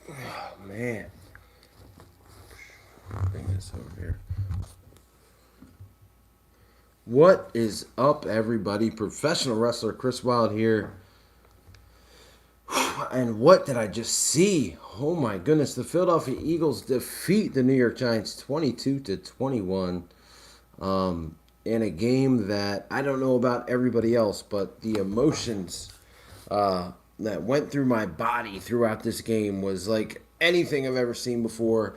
Oh, man. Bring this over here. What is up, everybody? Professional wrestler Chris Wild here. And what did I just see? Oh my goodness! The Philadelphia Eagles defeat the New York Giants 22-21 in a game that I don't know about everybody else, but the emotions that went through my body throughout this game was like anything I've ever seen before.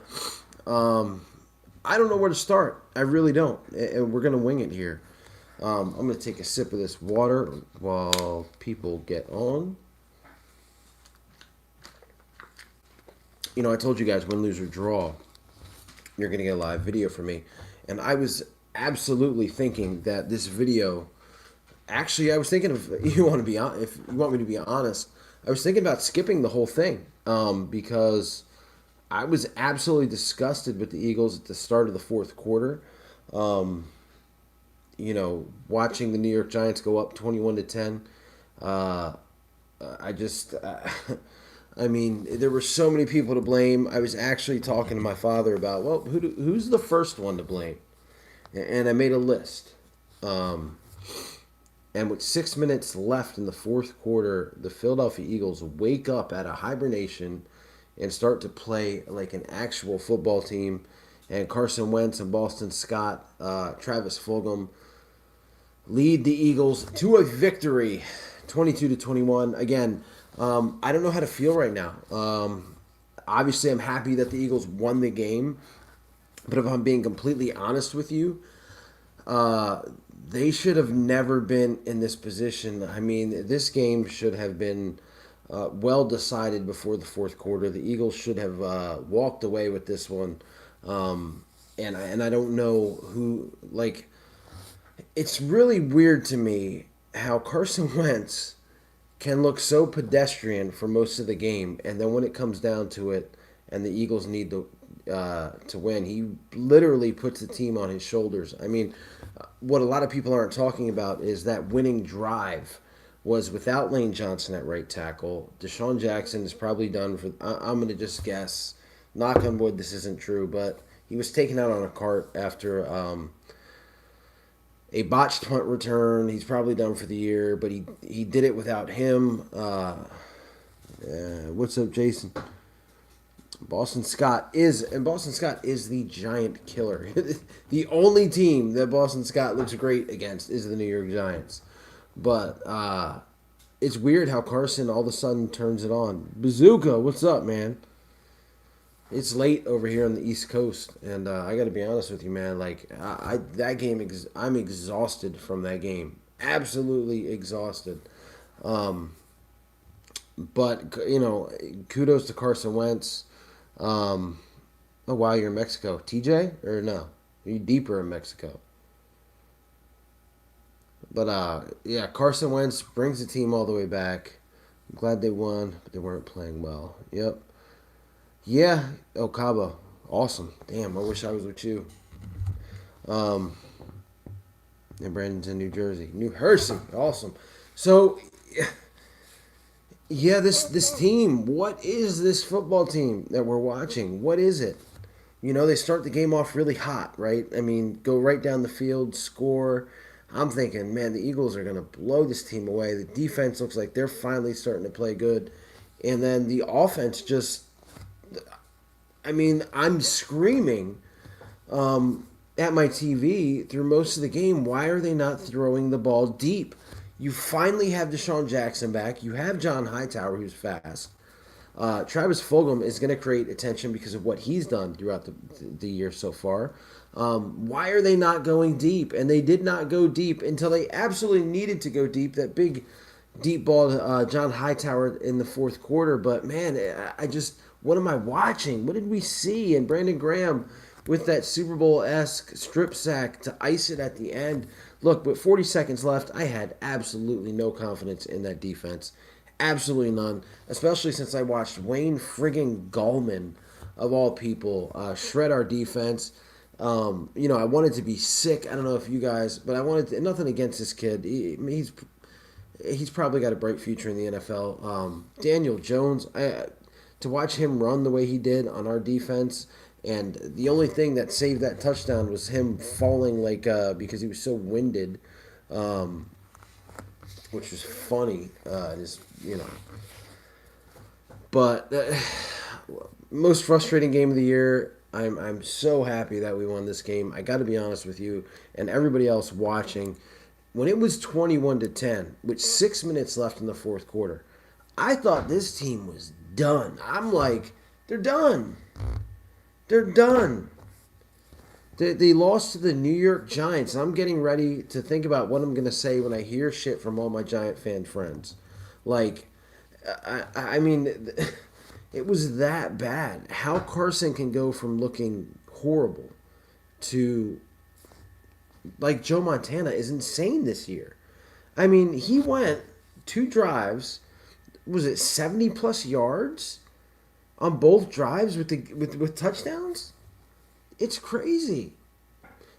I don't know where to start. I really don't. And we're gonna wing it here. I'm gonna take a sip of this water while people get on. I told you guys win, lose, or draw, you're going to get a live video from me. And I was absolutely thinking that this video, actually, I was thinking of, if you want me to be honest, I was thinking about skipping the whole thing because I was absolutely disgusted with the Eagles at the start of the fourth quarter. Watching the New York Giants go up 21-10. I just, I mean, there were so many people to blame. I was actually talking to my father about, well, who's the first one to blame? And I made a list. And with 6 minutes left in the fourth quarter, the Philadelphia Eagles wake up out of hibernation and start to play like an actual football team. And Carson Wentz and Boston Scott, Travis Fulgham lead the Eagles to a victory, 22-21. Again, I don't know how to feel right now. Obviously, I'm happy that the Eagles won the game, but if I'm being completely honest with you, they should have never been in this position. I mean, this game should have been well decided before the fourth quarter. The Eagles should have walked away with this one, and I don't know who. Like, it's really weird to me how Carson Wentz can look so pedestrian for most of the game, and then when it comes down to it, and the Eagles need to win, he literally puts the team on his shoulders. I mean, what a lot of people aren't talking about is that winning drive was without Lane Johnson at right tackle. Deshaun Jackson is probably done for. I'm going to just guess. Knock on wood, this isn't true, but he was taken out on a cart after a botched punt return. He's probably done for the year, but he did it without him. What's up, Jason? Boston Scott is the giant killer. The only team that Boston Scott looks great against is the New York Giants. But it's weird how Carson all of a sudden turns it on. Bazooka, what's up, man? It's late over here on the East Coast, and I got to be honest with you, man. Like that game, I'm exhausted from that game. Absolutely exhausted. But kudos to Carson Wentz. Oh wow, you're in Mexico, TJ, or no? Are you deeper in Mexico? But yeah, Carson Wentz brings the team all the way back. I'm glad they won, but they weren't playing well. Yep. Yeah, El Cabo, awesome. Damn, I wish I was with you. Um, in Bradenton, New Jersey, New Jersey, awesome. So, yeah, this team. What is this football team that we're watching? What is it? They start the game off really hot, right? I mean, go right down the field, score. I'm thinking, man, the Eagles are going to blow this team away. The defense looks like they're finally starting to play good. And then the offense just, I mean, I'm screaming at my TV through most of the game. Why are they not throwing the ball deep? You finally have Deshaun Jackson back. You have John Hightower, who's fast. Travis Fulgham is going to create attention because of what he's done throughout the year so far. Why are they not going deep? And they did not go deep until they absolutely needed to go deep. That big deep ball to John Hightower in the fourth quarter. But man, I just, what am I watching? What did we see? And Brandon Graham with that Super Bowl-esque strip sack to ice it at the end. Look, with 40 seconds left, I had absolutely no confidence in that defense. Absolutely none. Especially since I watched Wayne friggin' Gallman, of all people, shred our defense. I wanted to be sick. I don't know if you guys, but I wanted to, nothing against this kid. He's probably got a bright future in the NFL. Daniel Jones, to watch him run the way he did on our defense. And the only thing that saved that touchdown was him falling like because he was so winded, um, which was funny. His, you know, but most frustrating game of the year. I'm so happy that we won this game. I got to be honest with you and everybody else watching. When it was 21-10, with 6 minutes left in the fourth quarter, I thought this team was done. I'm like, they're done. They're done. They lost to the New York Giants. I'm getting ready to think about what I'm going to say when I hear shit from all my Giant fan friends. Like, I mean, it was that bad. How Carson can go from looking horrible to like Joe Montana is insane this year. I mean, he went 2 drives. Was it 70 plus yards on both drives with touchdowns? It's crazy.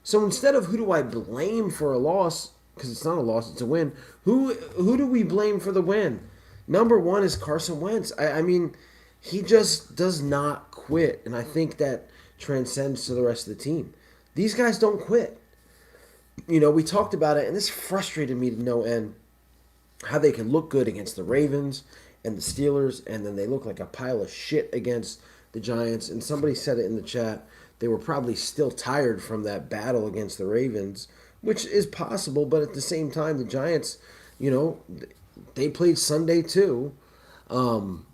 So instead of who do I blame for a loss, because it's not a loss, it's a win. Who do we blame for the win? Number one is Carson Wentz. I mean, he just does not quit, and I think that transcends to the rest of the team. These guys don't quit. You know, we talked about it, and this frustrated me to no end. How they can look good against the Ravens and the Steelers, and then they look like a pile of shit against the Giants. And somebody said it in the chat. They were probably still tired from that battle against the Ravens, which is possible. But at the same time, the Giants, you know, they played Sunday too. Um,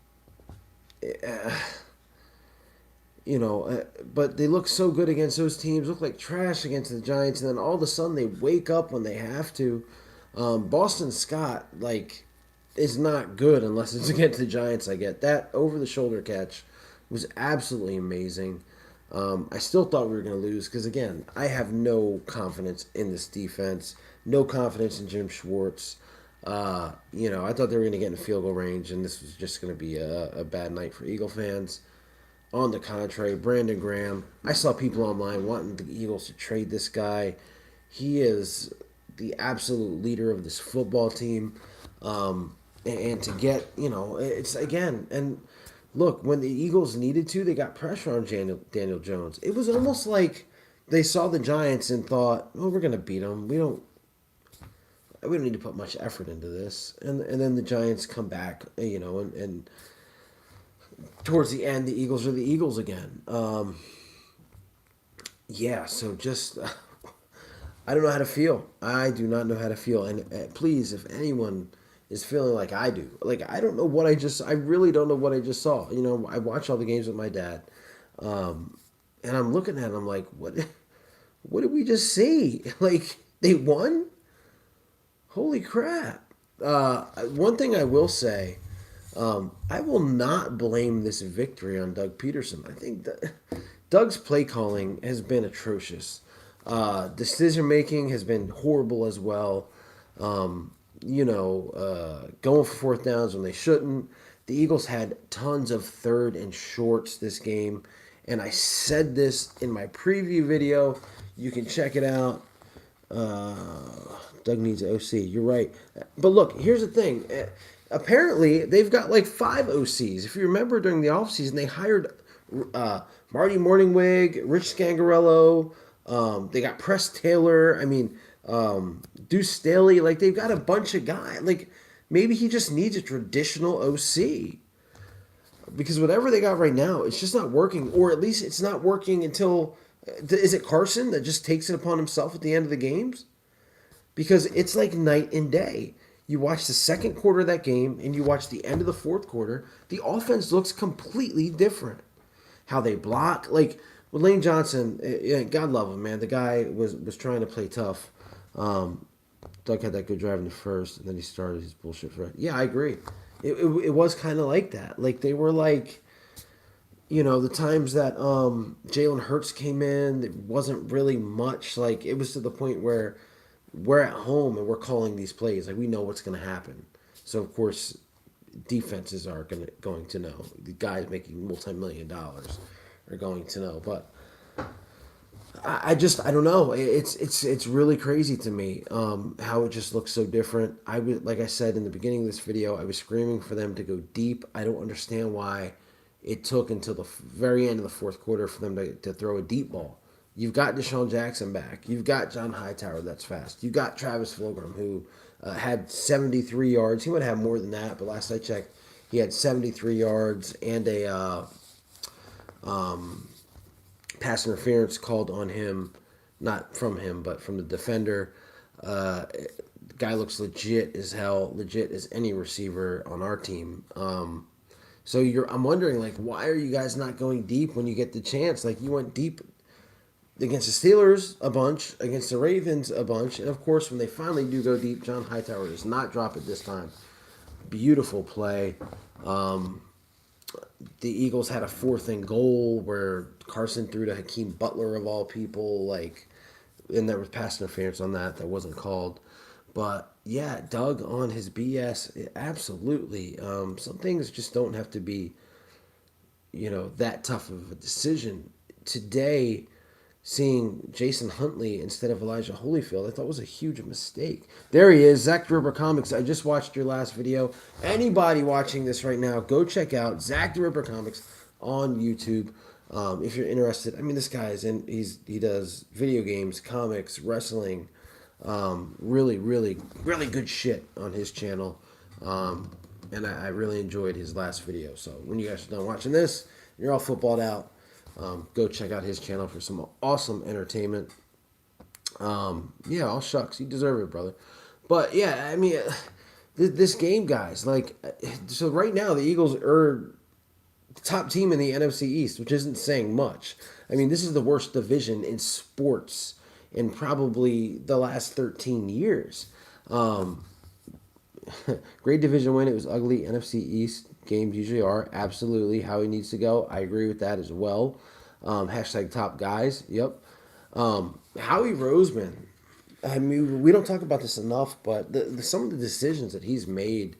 but they look so good against those teams, look like trash against the Giants, and then all of a sudden they wake up when they have to. Boston Scott, like, is not good unless it's against the Giants. I get that over-the-shoulder catch was absolutely amazing. I still thought we were going to lose because, again, I have no confidence in this defense, no confidence in Jim Schwartz. I thought they were going to get in field goal range, and this was just going to be a bad night for Eagle fans. On the contrary, Brandon Graham, I saw people online wanting the Eagles to trade this guy. He is the absolute leader of this football team. And to get, it's again, and look, when the Eagles needed to, they got pressure on Daniel Jones. It was almost like they saw the Giants and thought, oh, we're going to beat them. We don't need to put much effort into this. And then the Giants come back, and towards the end, the Eagles are the Eagles again. So just, I don't know how to feel. I do not know how to feel. And please, if anyone is feeling like I do, like, I don't know I really don't know what I just saw. I watch all the games with my dad. And I'm looking at it, I'm like, what did we just see? Like, they won? Holy crap. One thing I will say, I will not blame this victory on Doug Peterson. I think that Doug's play calling has been atrocious. Decision making has been horrible as well. Going for fourth downs when they shouldn't. The Eagles had tons of third and shorts this game. And I said this in my preview video. You can check it out. Doug needs an OC. You're right. But look, here's the thing. Apparently, they've got like 5 OCs. If you remember during the offseason, they hired Marty Morningwig, Rich Scangarello. They got Press Taylor. Deuce Staley. Like, they've got a bunch of guys. Like, maybe he just needs a traditional OC. Because whatever they got right now, it's just not working. Or at least it's not working until... Is it Carson that just takes it upon himself at the end of the games? Because it's like night and day. You watch the second quarter of that game and you watch the end of the fourth quarter, the offense looks completely different. How they block. Like, with Lane Johnson, God love him, man. The guy was trying to play tough. Doug had that good drive in the first, and then he started his bullshit. Yeah, I agree. It was kind of like that. Like, they were like... the times that Jalen Hurts came in, it wasn't really much. Like, it was to the point where we're at home and we're calling these plays. Like, we know what's going to happen. So, of course, defenses are going to know. The guys making multi-million dollars are going to know. But I don't know. It's really crazy to me how it just looks so different. Like I said in the beginning of this video, I was screaming for them to go deep. I don't understand why it took until the very end of the fourth quarter for them to throw a deep ball. You've got Deshaun Jackson back. You've got John Hightower that's fast. You've got Travis Fulgham who had 73 yards. He would have more than that, but last I checked, he had 73 yards and a pass interference called on him, not from him, but from the defender. The guy looks legit as hell, legit as any receiver on our team. I'm wondering, like, why are you guys not going deep when you get the chance? Like, you went deep against the Steelers a bunch, against the Ravens a bunch, and of course, when they finally do go deep, John Hightower does not drop it this time. Beautiful play. The Eagles had a 4th and goal where Carson threw to Hakeem Butler of all people, and there was pass interference on that wasn't called. But yeah, Doug on his BS, absolutely. Some things just don't have to be, that tough of a decision. Today, seeing Jason Huntley instead of Elijah Holyfield, I thought was a huge mistake. There he is, Zach the Ripper Comics. I just watched your last video. Anybody watching this right now, go check out Zach the Ripper Comics on YouTube. If you're interested, I mean, this guy he does video games, comics, wrestling, really, really, really good shit on his channel. And I really enjoyed his last video. So when you guys are done watching this, you're all footballed out. Go check out his channel for some awesome entertainment. All shucks, you deserve it, brother. But yeah, I mean, this game, guys, so right now the Eagles are the top team in the NFC East, which isn't saying much. I mean, this is the worst division in sports in probably the last 13 years. Great division win. It was ugly. NFC East games usually are. Absolutely how he needs to go. I agree with that as well. Hashtag top guys. Yep. Howie Roseman. I mean, we don't talk about this enough, but some of the decisions that he's made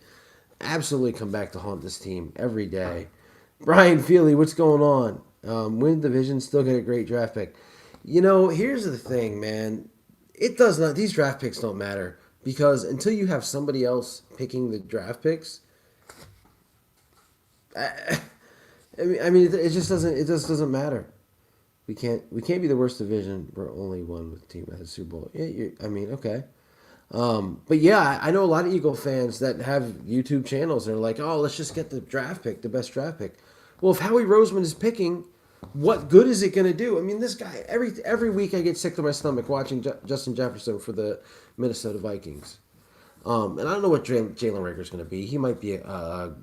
absolutely come back to haunt this team every day. Brian Feely, what's going on? Win the division, still get a great draft pick. Here's the thing, man. It does not. These draft picks don't matter because until you have somebody else picking the draft picks, I mean, it just doesn't matter. We can't be the worst division. We're only one with the team that has Super Bowl. Okay. But yeah, I know a lot of Eagle fans that have YouTube channels. They're like, oh, let's just get the draft pick, the best draft pick. Well, if Howie Roseman is picking, what good is it going to do? I mean, this guy, every week I get sick to my stomach watching Justin Jefferson for the Minnesota Vikings. And I don't know what Jalen Reagor is going to be. He might be a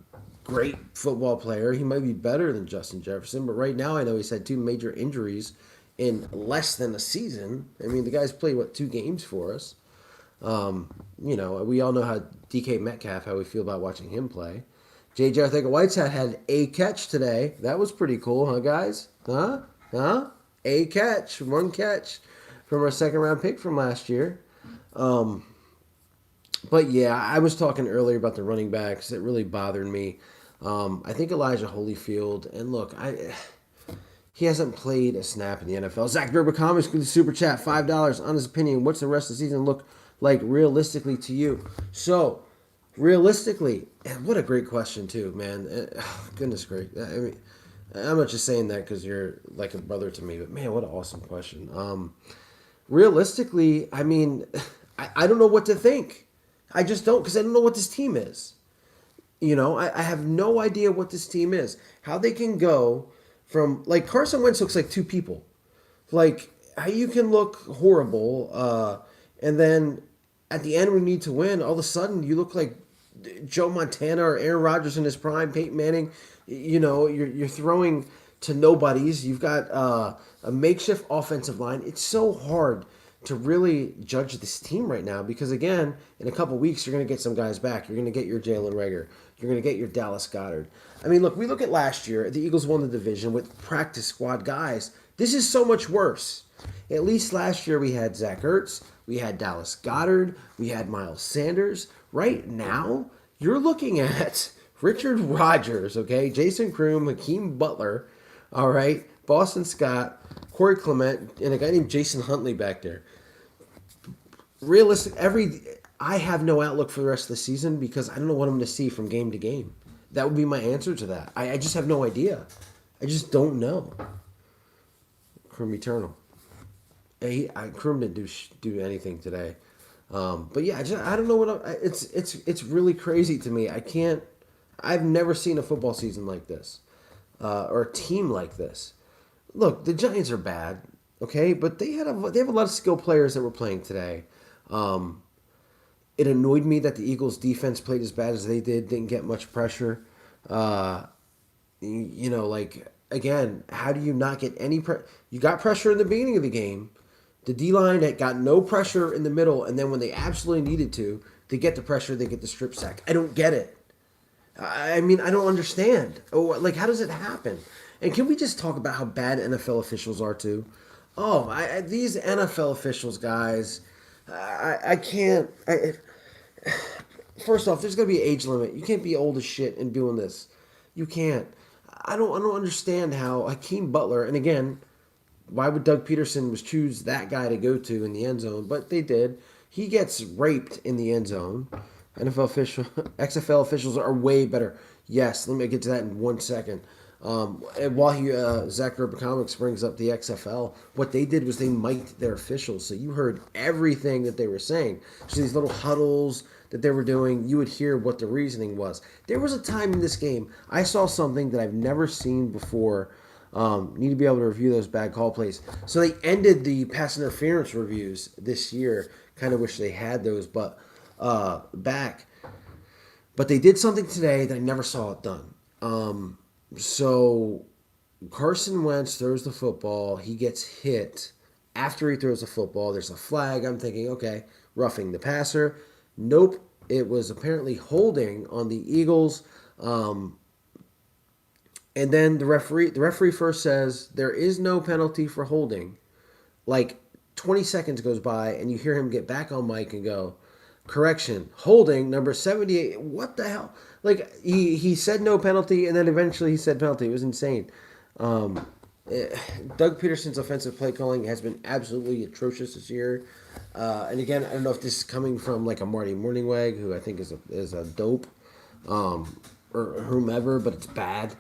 great football player. He might be better than Justin Jefferson. But right now I know he's had 2 major injuries in less than a season. I mean, the guy's played, 2 games for us. We all know how DK Metcalf, how we feel about watching him play. J.J. Arthur-Whiteside had a catch today. That was pretty cool, huh, guys? Huh? A catch. 1 catch from our second-round pick from last year. But, yeah, I was talking earlier about the running backs. It really bothered me. I think Elijah Holyfield, and look, he hasn't played a snap in the NFL. Zach Gerber Comics with the Super Chat, $5. On his opinion, what's the rest of the season look like realistically to you? So, realistically, and what a great question too, man. Goodness great. I mean, I'm not just saying that because you're like a brother to me, but man, what an awesome question. Realistically, I mean, I don't know what to think. I just don't, because I don't know what this team is. I have no idea what this team is. How they can go from, Carson Wentz looks like 2 people. How you can look horrible, and then at the end we need to win, all of a sudden you look like Joe Montana or Aaron Rodgers in his prime, Peyton Manning. You're throwing to nobodies. You've got a makeshift offensive line. It's so hard to really judge this team right now because, again, in a couple weeks you're going to get some guys back. You're going to get your Jalen Reagor. You're going to get your Dallas Goedert. I mean, look, we look at last year. The Eagles won the division with practice squad guys. This is so much worse. At least last year we had Zach Ertz. We had Dallas Goedert. We had Miles Sanders. Right now, you're looking at Richard Rodgers, okay? Jason Kroom, Hakeem Butler, all right? Boston Scott, Corey Clement, and a guy named Jason Huntley back there. I have no outlook for the rest of the season because I don't know what I'm going to see from game to game. That would be my answer to that. I just have no idea. I just don't know. Crum Eternal. Crum didn't do anything today. But yeah, I don't know it's really crazy to me. I've never seen a football season like this, or a team like this. Look, the Giants are bad, okay, but they have a lot of skilled players that were playing today. Um, it annoyed me that the Eagles' defense played as bad as they did, didn't get much pressure. Uh, like again, how do you not get any pressure? You got pressure in the beginning of the game. The D line had got no pressure in the middle, and then when they absolutely needed to get the pressure, they get the strip sack. I don't get it. I mean, I don't understand. Oh, like how does it happen? And can we just talk about how bad NFL officials are too? Oh, these NFL officials, guys, I can't. First off, there's gonna be an age limit. You can't be old as shit and doing this. You can't. I don't understand how Hakeem Butler, and again, why would Doug Peterson was choose that guy to go to in the end zone? But they did. He gets raped in the end zone. XFL officials are way better. Yes, let me get to that in 1 second. And while Zach Urbacomics brings up the XFL, what they did was they mic'd their officials, so you heard everything that they were saying. So these little huddles that they were doing, you would hear what the reasoning was. There was a time in this game I saw something that I've never seen before. Need to be able to review those bad call plays. So they ended the pass interference reviews this year. Kind of wish they had those, but back. But they did something today that I never saw it done. So Carson Wentz throws the football. He gets hit. After he throws the football, there's a flag. I'm thinking, okay, roughing the passer. Nope. It was apparently holding on the Eagles. And then the referee first says there is no penalty for holding. Like 20 seconds goes by and you hear him get back on mic and go, correction, holding number 78. What the hell? Like he said no penalty and then eventually he said penalty. It was insane. Um, Doug Peterson's offensive play calling has been absolutely atrocious this year. And again, I don't know if this is coming from like a Marty Morningweg, who I think is a dope, or whomever, but it's bad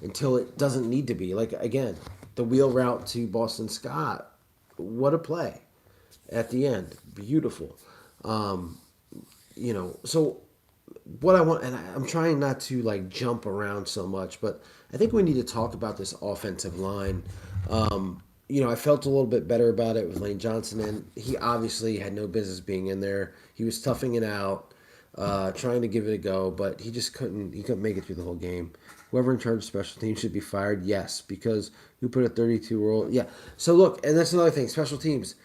until it doesn't need to be. Like again, the wheel route to Boston Scott, what a play at the end, beautiful. Um, so what I want, and I'm trying not to like jump around so much, but I think we need to talk about this offensive line. I felt a little bit better about it with Lane Johnson, and he obviously had no business being in there. He was toughing it out, trying to give it a go, but he just couldn't. He couldn't make it through the whole game. Whoever in charge of special teams should be fired. Yes, because who put a 32-year-old? Yeah. So look, and that's another thing. Special teams.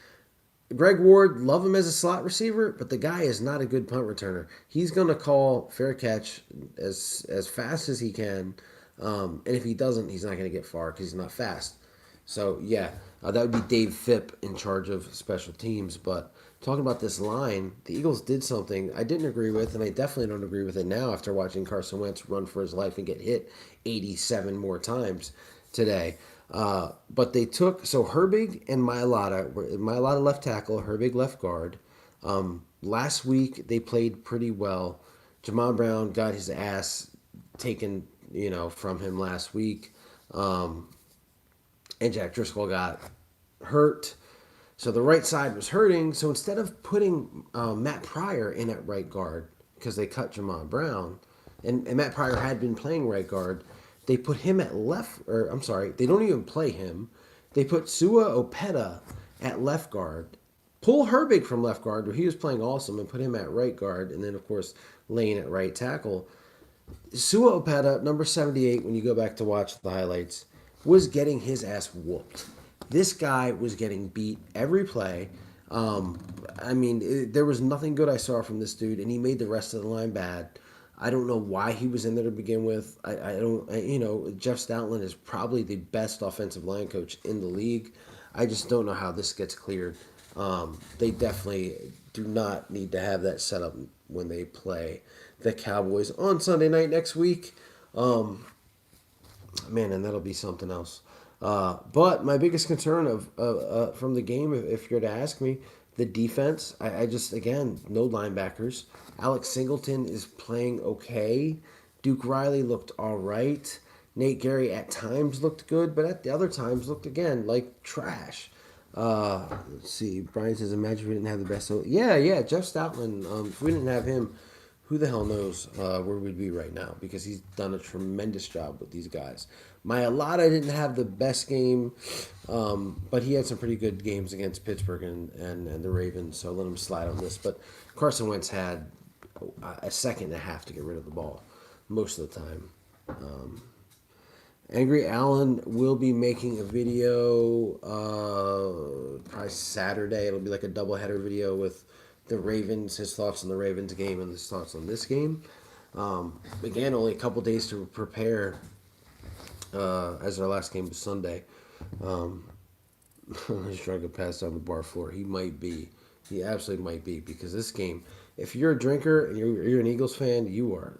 Greg Ward, love him as a slot receiver, but the guy is not a good punt returner. He's going to call fair catch as fast as he can, and if he doesn't, he's not going to get far because he's not fast. So yeah, that would be Dave Phipp in charge of special teams. But talking about this line, the Eagles did something I didn't agree with, and I definitely don't agree with it now after watching Carson Wentz run for his life and get hit 87 more times today. But they took Herbig and Mailata left tackle, Herbig left guard. Last week they played pretty well. Jamon Brown got his ass taken, from him last week, and Jack Driscoll got hurt. So the right side was hurting. So instead of putting Matt Pryor in at right guard because they cut Jamon Brown, and Matt Pryor had been playing right guard. They put him at left, or I'm sorry, they don't even play him. They put Sua Opeta at left guard, pull Herbig from left guard, where he was playing awesome, and put him at right guard, and then, of course, Lane at right tackle. Sua Opeta, number 78, when you go back to watch the highlights, was getting his ass whooped. This guy was getting beat every play. There was nothing good I saw from this dude, and he made the rest of the line bad. I don't know why he was in there to begin with. Jeff Stoutland is probably the best offensive line coach in the league. I just don't know how this gets cleared. They definitely do not need to have that set up when they play the Cowboys on Sunday night next week. And that'll be something else. But my biggest concern from the game, if you're to ask me, the defense. I just, again, no linebackers. Alex Singleton is playing okay. Duke Riley looked all right. Nate Gary at times looked good, but at the other times looked again like trash. Let's see. Brian says, "Imagine we didn't have the best." So yeah. Jeff Stoutland. If we didn't have him, who the hell knows where we'd be right now? Because he's done a tremendous job with these guys. Mailata didn't have the best game, but he had some pretty good games against Pittsburgh and the Ravens. So let him slide on this. But Carson Wentz had a second and a half to get rid of the ball most of the time. Angry Allen will be making a video probably Saturday. It'll be like a doubleheader video with the Ravens, his thoughts on the Ravens game and his thoughts on this game. Again, only a couple days to prepare as our last game was Sunday. He's trying to pass down the bar floor. He might be. He absolutely might be because this game, if you're a drinker and you're an Eagles fan, you are.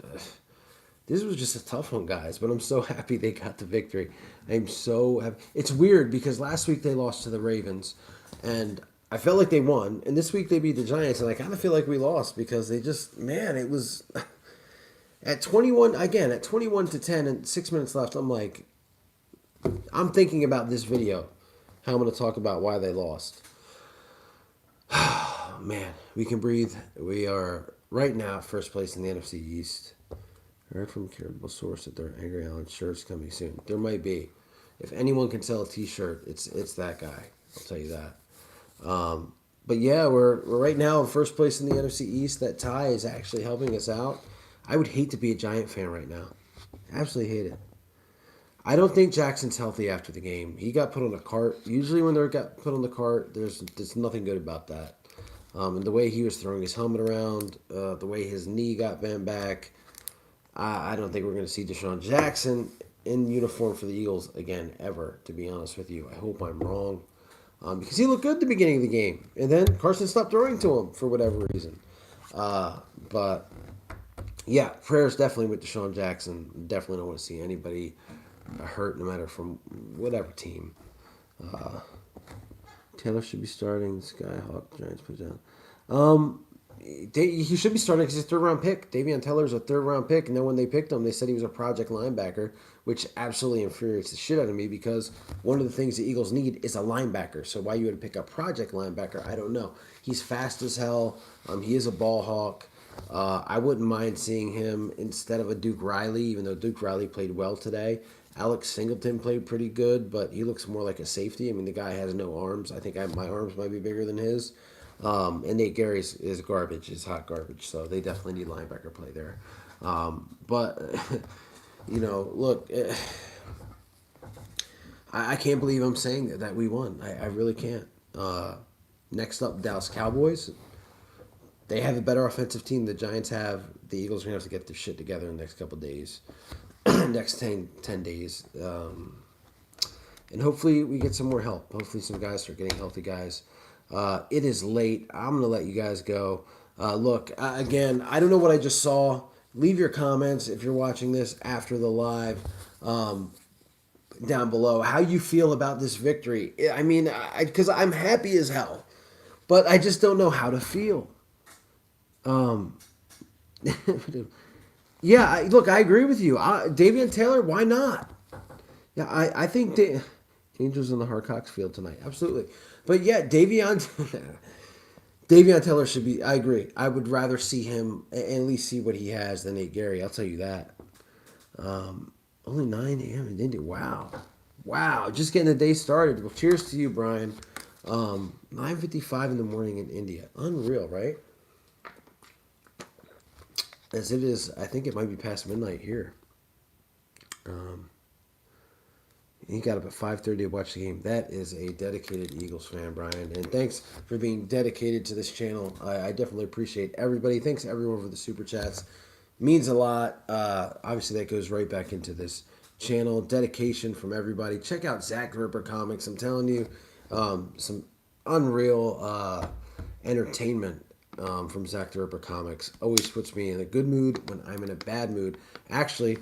This was just a tough one, guys, but I'm so happy they got the victory. I'm so happy. It's weird because last week they lost to the Ravens, and I felt like they won. And this week they beat the Giants, and I kind of feel like we lost because they just, man, it was at 21 to 10 and 6 minutes left. I'm thinking about this video, how I'm going to talk about why they lost. Man, we can breathe. We are right now first place in the NFC East. I heard from a credible source that there are Angry Allen shirts coming soon. There might be. If anyone can sell a T-shirt, it's that guy. I'll tell you that. But yeah, we're right now in first place in the NFC East. That tie is actually helping us out. I would hate to be a Giant fan right now. Absolutely hate it. I don't think Jackson's healthy after the game. He got put on a cart. Usually when they got put on the cart, there's nothing good about that. And the way he was throwing his helmet around, the way his knee got bent back, I don't think we're going to see Deshaun Jackson in uniform for the Eagles again, ever, to be honest with you. I hope I'm wrong. Because he looked good at the beginning of the game. And then Carson stopped throwing to him for whatever reason. But, yeah, prayers definitely with Deshaun Jackson. Definitely don't want to see anybody hurt, no matter from whatever team. Taylor should be starting. Skyhawk, Giants put down. He should be starting because he's a third-round pick. Davion Taylor's a third-round pick, and then when they picked him, they said he was a project linebacker, which absolutely infuriates the shit out of me because one of the things the Eagles need is a linebacker. So why you would pick a project linebacker, I don't know. He's fast as hell. He is a ball hawk. I wouldn't mind seeing him instead of a Duke Riley, even though Duke Riley played well today. Alex Singleton played pretty good, but he looks more like a safety. I mean, the guy has no arms. I think my arms might be bigger than his. And Nate Gary is garbage, is hot garbage. So they definitely need linebacker play there. But, look, I can't believe I'm saying that we won. I really can't. Next up, Dallas Cowboys. They have a better offensive team than the Giants have. The Eagles are going to have to get their shit together in the next couple of days. Next 10 days. And hopefully we get some more help. Hopefully some guys start getting healthy, guys. It is late. I'm going to let you guys go. Look, again, I don't know what I just saw. Leave your comments if you're watching this after the live down below. How you feel about this victory. I mean, because I'm happy as hell. But I just don't know how to feel. Yeah, look, I agree with you. Davion Taylor, why not? Yeah, I think Angels in the Harcox field tonight. Absolutely. But yeah, Davion Taylor should be, I agree. I would rather see him and at least see what he has than Nate Gary. I'll tell you that. Only 9 a.m. in India. Wow. Just getting the day started. Well, cheers to you, Brian. 9:55 in the morning in India. Unreal, right? As it is, I think it might be past midnight here. He got up at 5:30 to watch the game. That is a dedicated Eagles fan, Brian. And thanks for being dedicated to this channel. I definitely appreciate everybody. Thanks everyone for the super chats. Means a lot. Obviously, that goes right back into this channel. Dedication from everybody. Check out Zach the Ripper Comics. I'm telling you, some unreal entertainment from Zach the Ripper Comics. Always puts me in a good mood when I'm in a bad mood. Actually,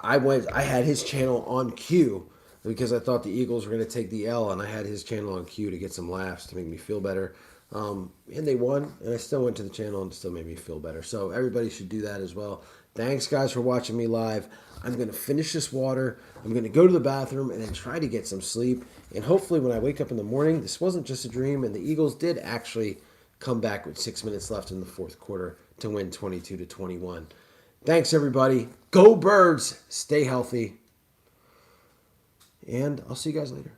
I had his channel on cue because I thought the Eagles were going to take the L, and I had his channel on cue to get some laughs to make me feel better. And they won, and I still went to the channel and it still made me feel better. So everybody should do that as well. Thanks, guys, for watching me live. I'm going to finish this water. I'm going to go to the bathroom and then try to get some sleep. And hopefully when I wake up in the morning, this wasn't just a dream, and the Eagles did actually come back with 6 minutes left in the fourth quarter to win 22-21. Thanks, everybody. Go Birds. Stay healthy. And I'll see you guys later.